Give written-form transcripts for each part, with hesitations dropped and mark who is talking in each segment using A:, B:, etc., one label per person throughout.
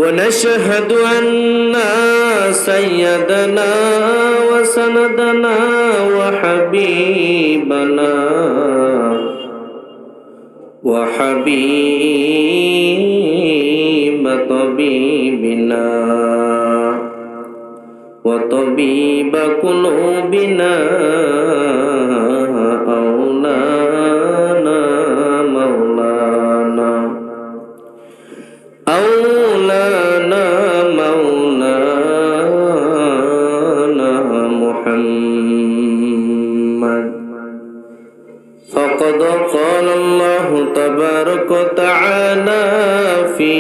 A: ونشهد أن سيدنا وسندنا وحبيب طبيبنا وطبيب قلوبنا مولانا محمد فقد قال الله تبارك وتعالى في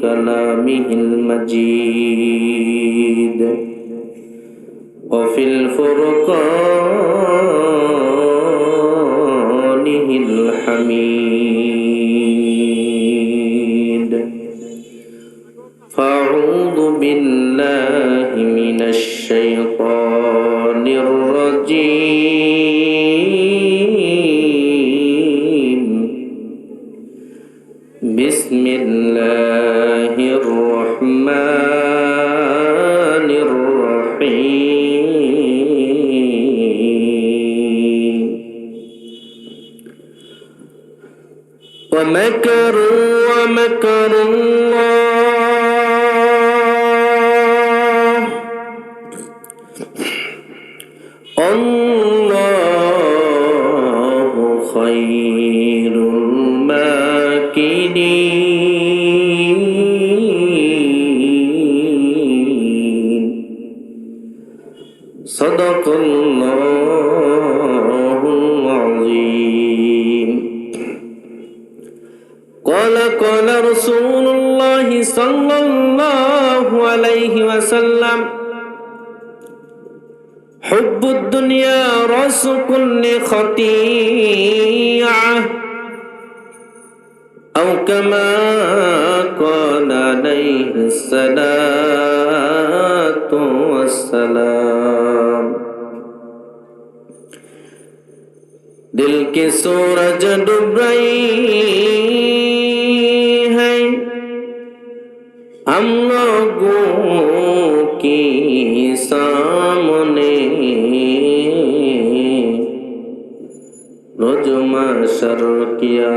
A: كلامه المجيد وفي الفرقانه الحميد فأعوذ بالله من الشيطان الرجيم بسم الله الرحمن الرحيم ومكروا الله خير الماكرين صدق الله العظيم قال رسول الله صلى الله عليه وسلم حب الدنيا رأس كل خطيئة أو كما قال عليه الصلاة والسلام दिल के सूरज डूब रही है हम लोगों की सामने रोज महशर किया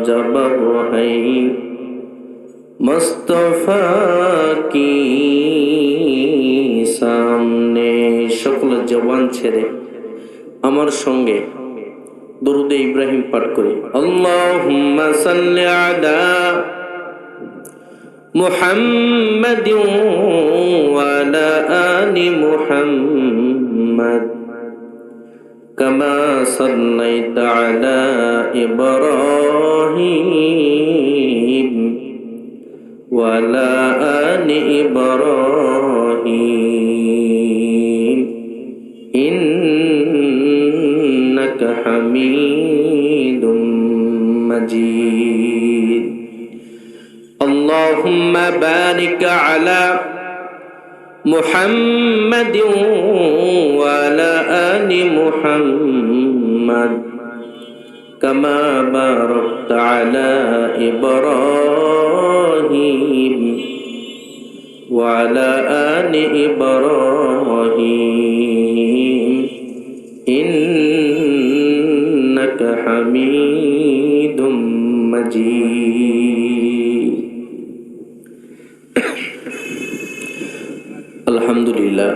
A: जब वो है मुस्तफा की सामने সকল জবান ছেড়ে আমার সঙ্গে দরুদ ইব্রাহিম পাঠ করি আল্লাহুম্মা সাল্লি আলা মুহাম্মাদিন ওয়া আলা আলি মুহাম্মাদ কামা সাল্লাইতা আলা ইব্রাহিম ওয়া আলা আলি ইব্রাহিম إنك حميد مجيد اللهم بارك على محمد وعلى آل محمد كما باركت على إبراهيم وعلى آل إبراهيم إنك حميد مجيد الحمد لله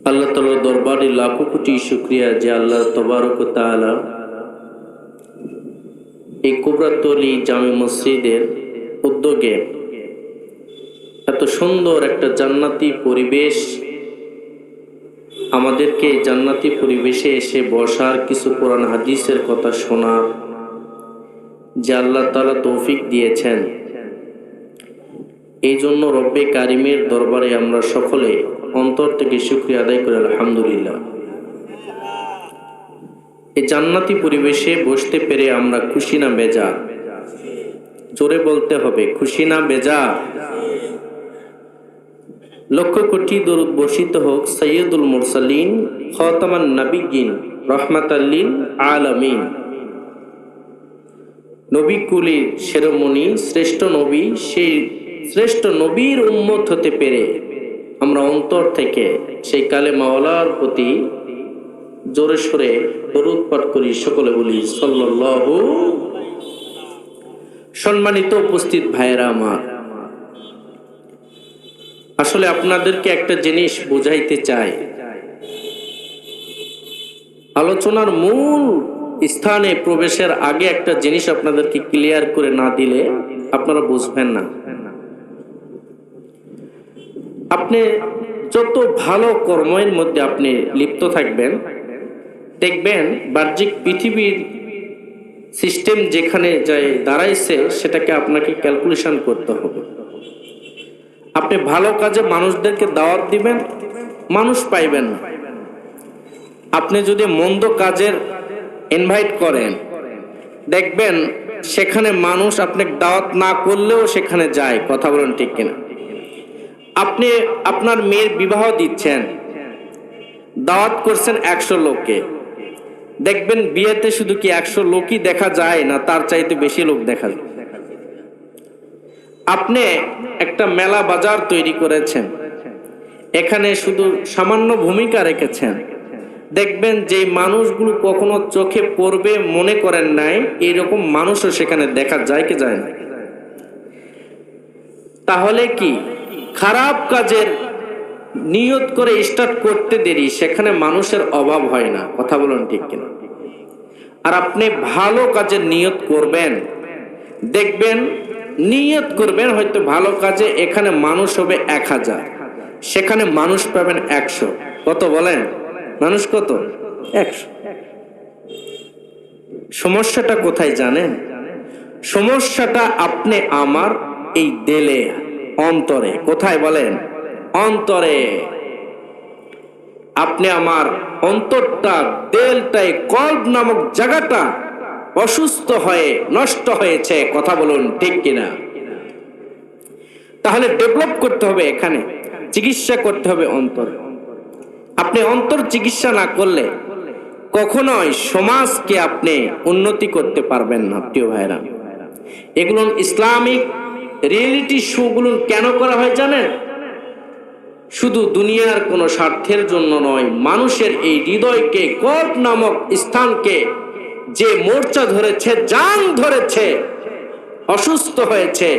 A: আল্লাহ তাআলার দরবারে লাখো কোটি শুকরিয়া যে আল্লাহ তাবারক ওয়া তাআলা এই কুবরাতলী জামে মসজিদের উদ্যোগে এত সুন্দর একটা জান্নাতি পরিবেশ আমাদেরকে জান্নাতি পরিবেশে এসে বসার কিছু কোরআন হাদিসের কথা শোনা যে আল্লাহ তাআলা তৌফিক দিয়েছেন এই জন্য রব্বে কারিমের দরবারে আমরা সকলে অন্তর থেকে শুকরিয়া আদায় করি আলহামদুলিল্লাহ। এই জান্নাতি পরিবেশে বসতে পেরে আমরা খুশি না বেজার? জোরে বলতে হবে, খুশি না বেজার? লক্ষ কোটি দরুদ বর্ষিত হোক সৈয়দুল মুরসালিন খাতামান নবিয়্যিন রাহমাতাল লিল আলামিন নবীকুলের শিরোমণি শ্রেষ্ঠ নবী, সেই শ্রেষ্ঠ নবীর উম্মত হতে পেরে আমরা অন্তর থেকে সেই কালেমাওয়ালার প্রতি জোরে সোরে দরুদ পাঠ করি। সকলে বলি সাল্লাল্লাহু। সম্মানিত উপস্থিত ভাইয়েরা আমার, আসলে আপনাদেরকে একটা জিনিস বুঝাইতে চাই। আলোচনার মূল স্থানে প্রবেশের আগে একটা জিনিস আপনাদেরকে ক্লিয়ার করে না দিলে আপনারা বুঝবেন না। আপনি যত ভালো কর্মের মধ্যে আপনি লিপ্ত থাকবেন, দেখবেন বাহ্যিক পৃথিবীর সিস্টেম যেখানে যায় দাঁড়াইছে সেটাকে আপনাকে ক্যালকুলেশন করতে হবে। আপনি ভালো কাজে মানুষদেরকে দাওয়াত দিবেন, মানুষ পাইবেন না। আপনি যদি মন্দ কাজের ইনভাইট করেন, দেখবেন সেখানে মানুষ আপনাকে দাওয়াত না করলেও সেখানে যায়। কথা বলেন ঠিক কিনা? আপনি আপনার মেয়ের বিবাহ দিচ্ছেন, দাওয়াত করছেন 100 লোককে, দেখবেন বিয়েতে শুধু কি 100 লোকই দেখা যায় না, তার চাইতে বেশি লোক দেখা যায়। আপনি একটা মেলা বাজার তৈরি করেছেন, এখানে শুধু সামান্য ভূমিকা রেখেছেন, দেখবেন যে মানুষগুলো কখনো চোখে পড়বে মনে করেন নাই, এইরকম মানুষও সেখানে দেখা যায় কি যায় না? তাহলে কি খারাপ কাজের নিয়ত করে স্টার্ট করতে দেরি, সেখানে মানুষের অভাব হয় না। কথা বলুন ঠিক কিনা? আর আপনি ভালো কাজের নিয়ত করবেন, দেখবেন নিয়ত করবেন হয়তো ভালো কাজে, এখানে মানুষ হবে 1000, সেখানে মানুষ পাবেন 100। কত বলেন? মানুষ কত? 100। সমস্যাটা কোথায় জানেন? সমস্যাটা আপনি আমার এই দিলে, অন্তরে। কোথায় বলেন? অন্তরে। আপনি আমার অন্তরটা, দিলটাই, কল্ব নামক জায়গাটা অসুস্থ হয়ে নষ্ট হয়েছে। কথা বলুন ঠিক কিনা? তাহলে ডেভেলপ করতে হবে, এখানে চিকিৎসা করতে হবে অন্তর। আপনি অন্তর চিকিৎসা না করলে কখনোই সমাজকে আপনি উন্নতি করতে পারবেন না। প্রিয় ভাইরা, এগুলো ইসলামিক রিয়েলিটি শোগুলো কেন করা হয় জানেন? শুধু দুনিয়ার কোনো স্বার্থের জন্য নয়, মানুষের এই হৃদয়কে, কল্ব নামক স্থানকে যে মোর্চা ধরেছে, জান ধরেছে, অসুস্থ হয়েছে,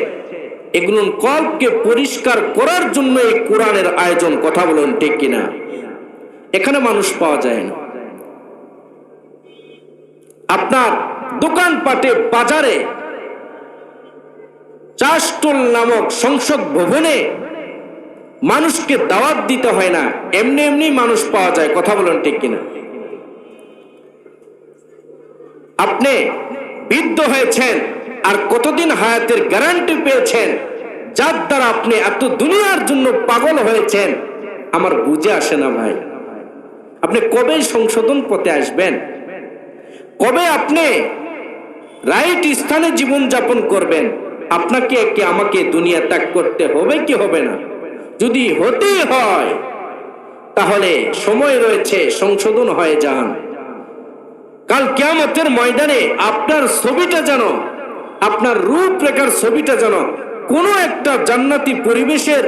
A: এগুলো কল্বকে পরিষ্কার করার জন্য এই কোরআনের আয়োজন। কথা বলুন ঠিক কিনা? এখানে মানুষ পাওয়া যায় না। আপনার দোকানপাটে, বাজারে, চাষটল নামক সংসদ ভবনে মানুষকে দাওয়াত দিতে হয় না, এমনি এমনি মানুষ পাওয়া যায়। কথা বলুন ঠিক কিনা? আপনি বৃদ্ধ হয়েছেন আর কতদিন হায়াতের গ্যারান্টি পেয়েছেন, যার দ্বারা আপনি এত দুনিয়ার জন্য পাগল হয়েছেন, আমার বুঝে আসে না ভাই। আপনি কবে সংশোধন পথে আসবেন? কবে আপনি রাইট স্থানে জীবন যাপন করবেন? আপনাকে কি আমাকে দুনিয়া ত্যাগ করতে হবে কি হবে না? যদি হতেই হয় তাহলে সময় রয়েছে, সংশোধন হয়ে যান। কাল কিয়ামতের ময়দানে আপনার ছবিটা যেন, আপনার রূপরেখার ছবিটা যেন কোনো একটা জান্নাতি পরিবেশের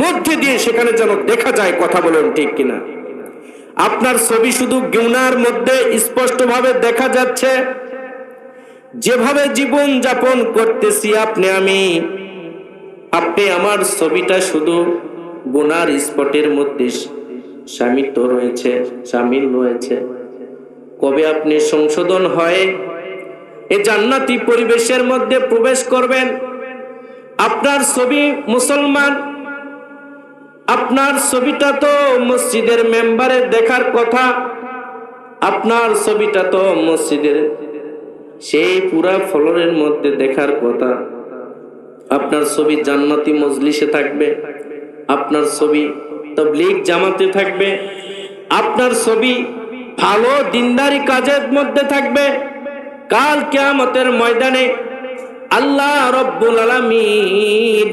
A: মধ্যে দিয়ে সেখানে যেন দেখা যায়। কথা বলুন ঠিক কিনা? আপনার ছবি শুধু গুনার মধ্যে স্পষ্টভাবে দেখা যাচ্ছে। যেভাবে জীবন যাপন করতেছি আপনি আমার ছবিটা শুধু গুনার স্পটের মধ্যে শামিল রয়েছে। কবে আপনি সংশোধন হয়ে এই জান্নাতি পরিবেশের মধ্যে প্রবেশ করবেন? আপনার ছবি মুসলমান, আপনার ছবিটা তো মসজিদের মেম্বারে দেখার কথা, আপনার ছবিটা তো মসজিদের সেই পুরা ফ্লোরের মধ্যে দেখার কথা। আপনার ছবি জান্নাতি মজলিসে থাকবে, আপনার ছবি তাবলীগ জামাতে থাকবে, আপনার ছবি ভালো দিনদারি কাজের মধ্যে থাকবে। কাল কিয়ামতের ময়দানে আল্লাহ রব্বুল আলামিন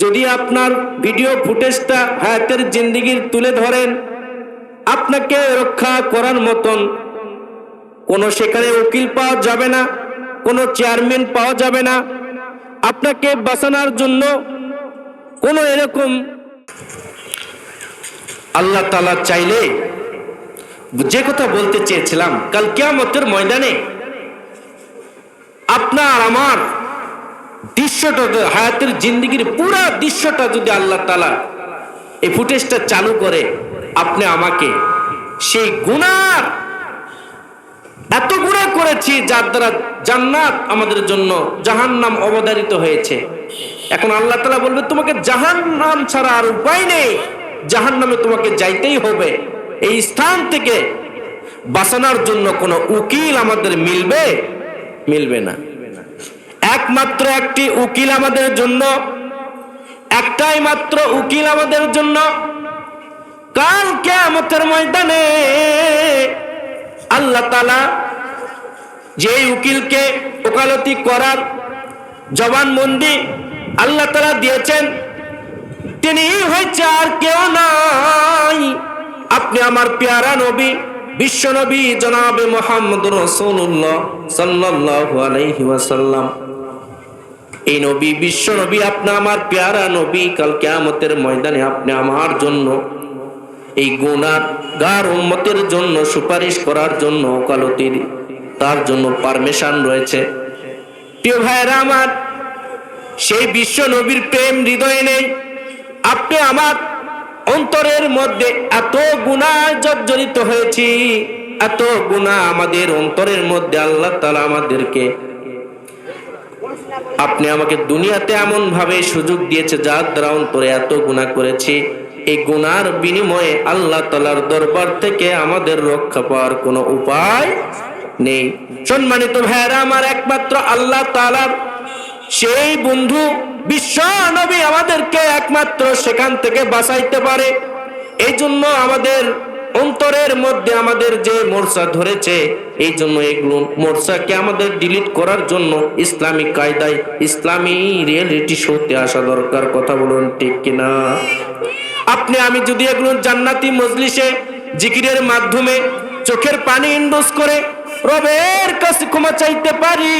A: যদি আপনার ভিডিও ফুটেজটা হায়াতের জিন্দেগির তুলে ধরেন, আপনাকে রক্ষা করার মতন কোন সেখানে উকিল পাওয়া যাবে না, কোনো চেয়ারম্যান পাওয়া যাবে না, আপনাকে বাঁচানোর জন্য কোনো এরকম আল্লাহ তাআলা চাইলে যে কথা বলতে চেয়েছিলাম, কাল কিয়ামতের ময়দানে আপনার আমার দৃশ্যটা, হায়াতের জিন্দেগির পুরা দৃশ্যটা যদি আল্লাহ তাআলা এই ফুটেজটা চালু করে আপনি আমাকে, সেই গুনার এত গুনাহ করেছি যার দ্বারা জান্নাত আমাদের জন্য জাহান্নাম অবধারিত হয়েছে, এখন আল্লাহ তাআলা বলবে তোমাকে জাহান্নাম ছাড়া আর উপায় নেই, জাহান্নামে তোমাকে যাইতেই হবে, এই স্থান থেকে বাঁচানোর জন্য কোনো উকিল আমাদের মিলবে না। একমাত্র একটি উকিল আমাদের জন্য, একটাই মাত্র উকিল আমাদের জন্য, কাল কিয়ামতের ময়দানে আল্লাহ তাআলা যেই উকিলকে ওকালতি করার জবানবন্দি আল্লাহ তাআলা দিয়েছেন, তিনি হচ্ছে আর কেউ নাই, আপনি আমার পেয়ারা নবী বিশ্ব নবী জনাবে মুহাম্মদুর রাসূলুল্লাহ সাল্লাল্লাহু আলাইহি ওয়াসাল্লাম। এই নবী বিশ্ব নবী, আপনি আমার পেয়ারা নবী, কাল কিয়ামতের ময়দানে আপনি আমার জন্য, এই গুনাহগার উম্মতের জন্য সুপারিশ করার জন্য ওকালতির তার জন্য পারমিশন রয়েছে। প্রিয় ভাইরা আমার, সেই বিশ্ব নবীর প্রেম হৃদয়ে নেই, আপনি আমার অন্তরের মধ্যে এত গুনাহ জর্জরিত হয়েছি, এত গুনাহ আমাদের অন্তরের মধ্যে আল্লাহ তাআলা আমাদেরকে, আপনি আমাকে দুনিয়াতে এমন ভাবে সুযোগ দিয়েছে যার দ্বারা অন্তরে এত গুনাহ করেছি, এই গুনার বিনিময়ে আল্লাহ তাআলার দরবার থেকে আমাদের রক্ষা পাওয়ার কোনো উপায় নেই। সম্মানিত ভাইরা আমার, একমাত্র আল্লাহ তাআলার সেই বন্ধু বিশ্ব নবী আমাদেরকে একমাত্র সেখান থেকে বাঁচাইতে পারে। এই জন্য আমাদের অন্তরের মধ্যে আমাদের যে মোর্চা ধরেছে, এই জন্য এগুলো মোর্চাকে আমাদের ডিলিট করার জন্য ইসলামিক কায়দায় ইসলামী রিয়েলিটি শোতে আসা দরকার। কথা বলুন ঠিক কিনা? আপনি আমি যদি এগুলো জান্নাতি মজলিসে জিকিরের মাধ্যমে চোখের পানি ইন্ডোজ করে রবের কাছে ক্ষমা চাইতে পারি,